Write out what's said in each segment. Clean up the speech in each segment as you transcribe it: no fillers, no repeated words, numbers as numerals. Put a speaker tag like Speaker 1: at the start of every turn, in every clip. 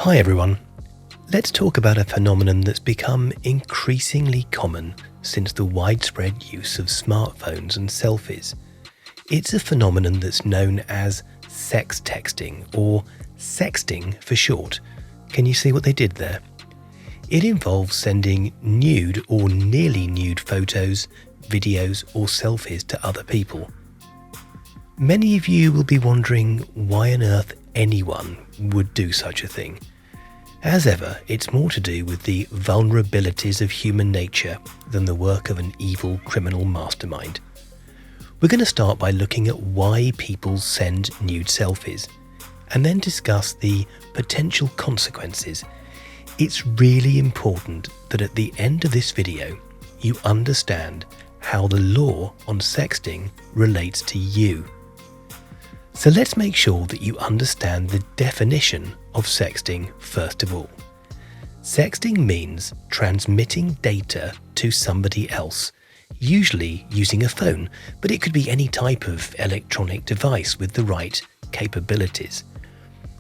Speaker 1: Hi everyone. Let's talk about a phenomenon that's become increasingly common since the widespread use of smartphones and selfies. It's a phenomenon that's known as sex texting, or sexting for short. Can you see what they did there? It involves sending nude or nearly nude photos, videos or selfies to other people. Many of you will be wondering why on earth anyone would do such a thing. As ever, it's more to do with the vulnerabilities of human nature than the work of an evil criminal mastermind. We're going to start by looking at why people send nude selfies, and then discuss the potential consequences. It's really important that at the end of this video, you understand how the law on sexting relates to you. So let's make sure that you understand the definition of sexting first of all. Sexting means transmitting data to somebody else, usually using a phone, but it could be any type of electronic device with the right capabilities.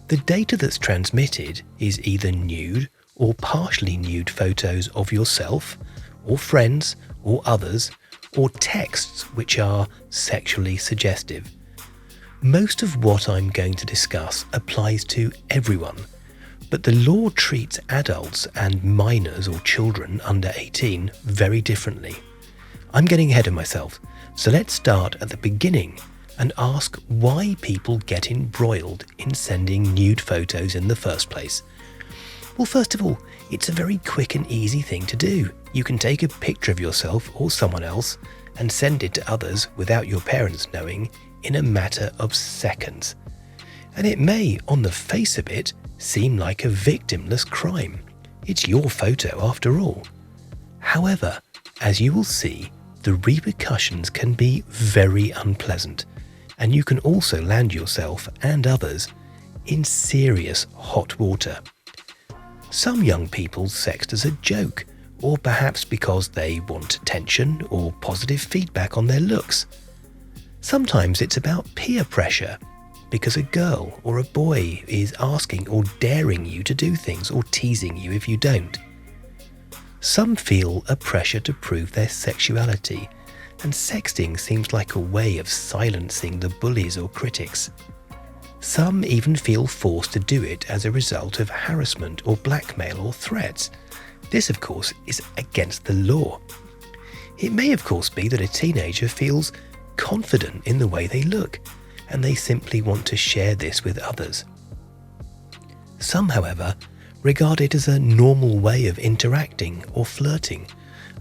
Speaker 1: The data that's transmitted is either nude or partially nude photos of yourself, or friends, or others, or texts which are sexually suggestive. Most of what I'm going to discuss applies to everyone, but the law treats adults and minors or children under 18 very differently. I'm getting ahead of myself, so let's start at the beginning and ask why people get embroiled in sending nude photos in the first place. Well, first of all, it's a very quick and easy thing to do. You can take a picture of yourself or someone else and send it to others without your parents knowing in a matter of seconds. And it may, on the face of it, seem like a victimless crime. It's your photo after all. However, as you will see, the repercussions can be very unpleasant, and you can also land yourself and others in serious hot water. Some young people sext as a joke, or perhaps because they want attention or positive feedback on their looks. Sometimes it's about peer pressure, because a girl or a boy is asking or daring you to do things or teasing you if you don't. Some feel a pressure to prove their sexuality, and sexting seems like a way of silencing the bullies or critics. Some even feel forced to do it as a result of harassment or blackmail or threats. This, of course, is against the law. It may, of course, be that a teenager feels confident in the way they look, and they simply want to share this with others. Some, however, regard it as a normal way of interacting or flirting,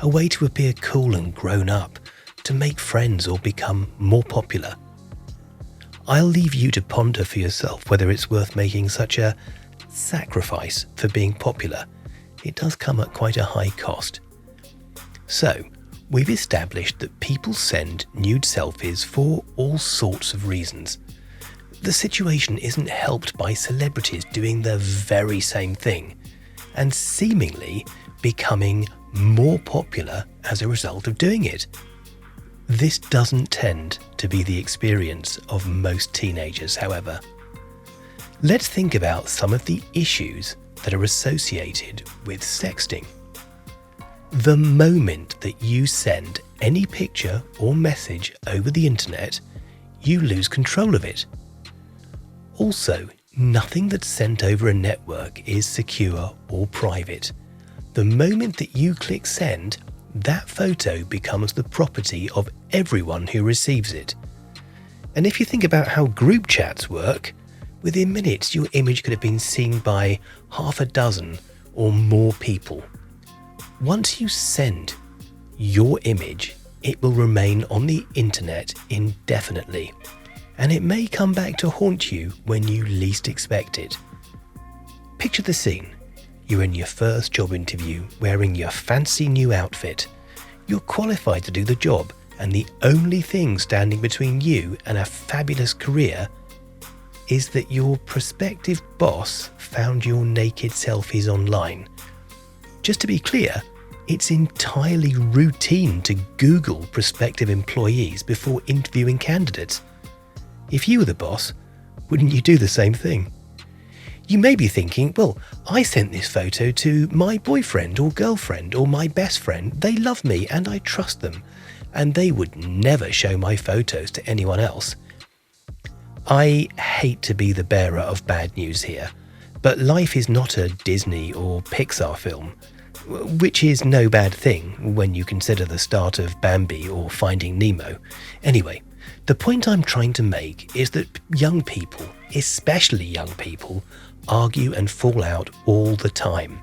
Speaker 1: a way to appear cool and grown up, to make friends or become more popular. I'll leave you to ponder for yourself whether it's worth making such a sacrifice for being popular. It does come at quite a high cost. So, we've established that people send nude selfies for all sorts of reasons. The situation isn't helped by celebrities doing the very same thing, and seemingly becoming more popular as a result of doing it. This doesn't tend to be the experience of most teenagers, however. Let's think about some of the issues that are associated with sexting. The moment that you send any picture or message over the internet, you lose control of it. Also, nothing that's sent over a network is secure or private. The moment that you click send, that photo becomes the property of everyone who receives it. And if you think about how group chats work, within minutes your image could have been seen by half a dozen or more people. Once you send your image, it will remain on the internet indefinitely, and it may come back to haunt you when you least expect it. Picture the scene. You're in your first job interview wearing your fancy new outfit. You're qualified to do the job, and the only thing standing between you and a fabulous career is that your prospective boss found your naked selfies online. Just to be clear, it's entirely routine to Google prospective employees before interviewing candidates. If you were the boss, wouldn't you do the same thing? You may be thinking, well, I sent this photo to my boyfriend or girlfriend or my best friend. They love me and I trust them, and they would never show my photos to anyone else. I hate to be the bearer of bad news here, but life is not a Disney or Pixar film, which is no bad thing when you consider the start of Bambi or Finding Nemo. Anyway, the point I'm trying to make is that young people, especially young people, argue and fall out all the time.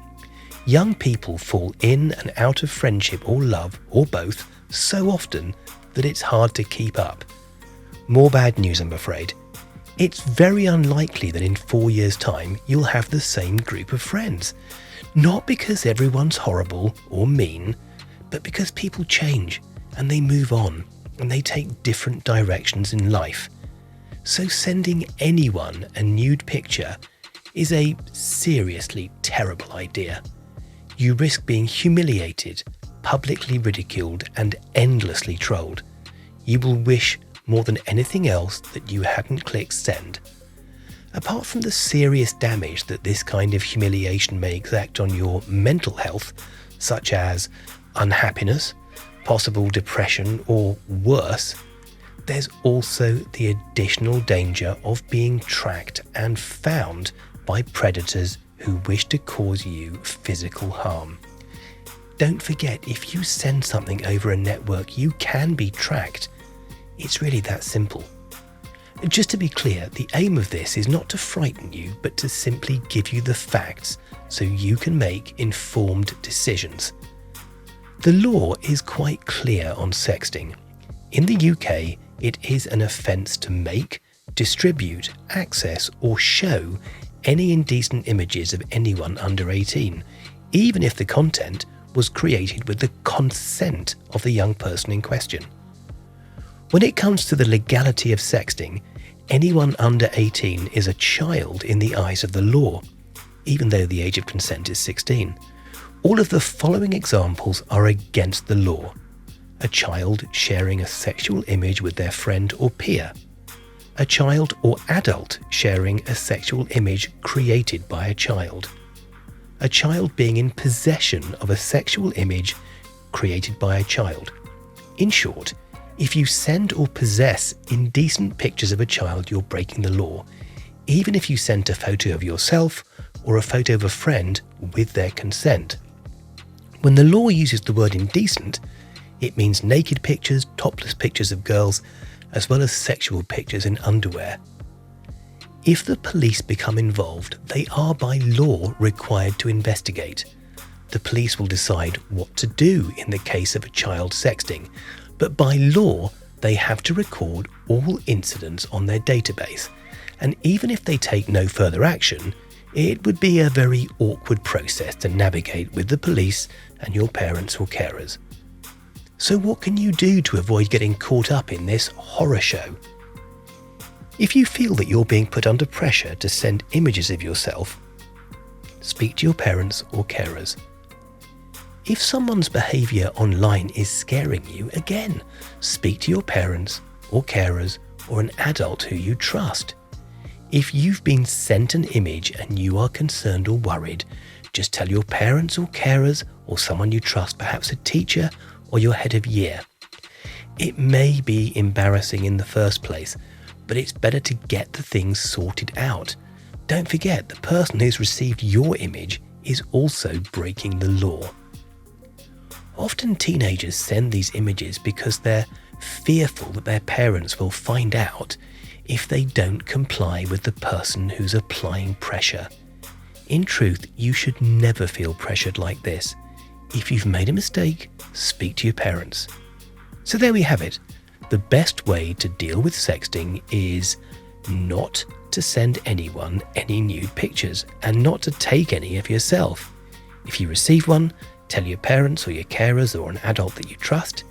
Speaker 1: Young people fall in and out of friendship or love or both so often that it's hard to keep up. More bad news, I'm afraid. It's very unlikely that in 4 years' time you'll have the same group of friends. Not because everyone's horrible or mean, but because people change and they move on and they take different directions in life. So sending anyone a nude picture is a seriously terrible idea. You risk being humiliated, publicly ridiculed, and endlessly trolled. You will wish more than anything else that you hadn't clicked send. Apart from the serious damage that this kind of humiliation may exact on your mental health, such as unhappiness, possible depression, or worse, there's also the additional danger of being tracked and found by predators who wish to cause you physical harm. Don't forget, if you send something over a network, you can be tracked. It's really that simple. Just to be clear, the aim of this is not to frighten you, but to simply give you the facts so you can make informed decisions. The law is quite clear on sexting. In the UK, it is an offence to make, distribute, access, or show any indecent images of anyone under 18, even if the content was created with the consent of the young person in question. When it comes to the legality of sexting, anyone under 18 is a child in the eyes of the law, even though the age of consent is 16. All of the following examples are against the law. A child sharing a sexual image with their friend or peer. A child or adult sharing a sexual image created by a child. A child being in possession of a sexual image created by a child. In short, if you send or possess indecent pictures of a child, you're breaking the law, even if you sent a photo of yourself or a photo of a friend with their consent. When the law uses the word indecent, it means naked pictures, topless pictures of girls, as well as sexual pictures in underwear. If the police become involved, they are by law required to investigate. The police will decide what to do in the case of a child sexting, but by law they have to record all incidents on their database, and even if they take no further action, it would be a very awkward process to navigate with the police and your parents or carers. So what can you do to avoid getting caught up in this horror show? If you feel that you're being put under pressure to send images of yourself, speak to your parents or carers. If someone's behaviour online is scaring you, again, speak to your parents or carers or an adult who you trust. If you've been sent an image and you are concerned or worried, just tell your parents or carers or someone you trust, perhaps a teacher or your head of year. It may be embarrassing in the first place, but it's better to get the things sorted out. Don't forget, the person who's received your image is also breaking the law. Often teenagers send these images because they're fearful that their parents will find out if they don't comply with the person who's applying pressure. In truth, you should never feel pressured like this. If you've made a mistake, speak to your parents. So there we have it. The best way to deal with sexting is not to send anyone any nude pictures and not to take any of yourself. If you receive one, tell your parents or your carers or an adult that you trust.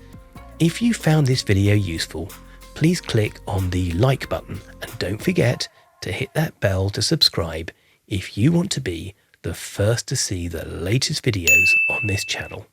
Speaker 1: If you found this video useful, please click on the like button and don't forget to hit that bell to subscribe if you want to be the first to see the latest videos on this channel.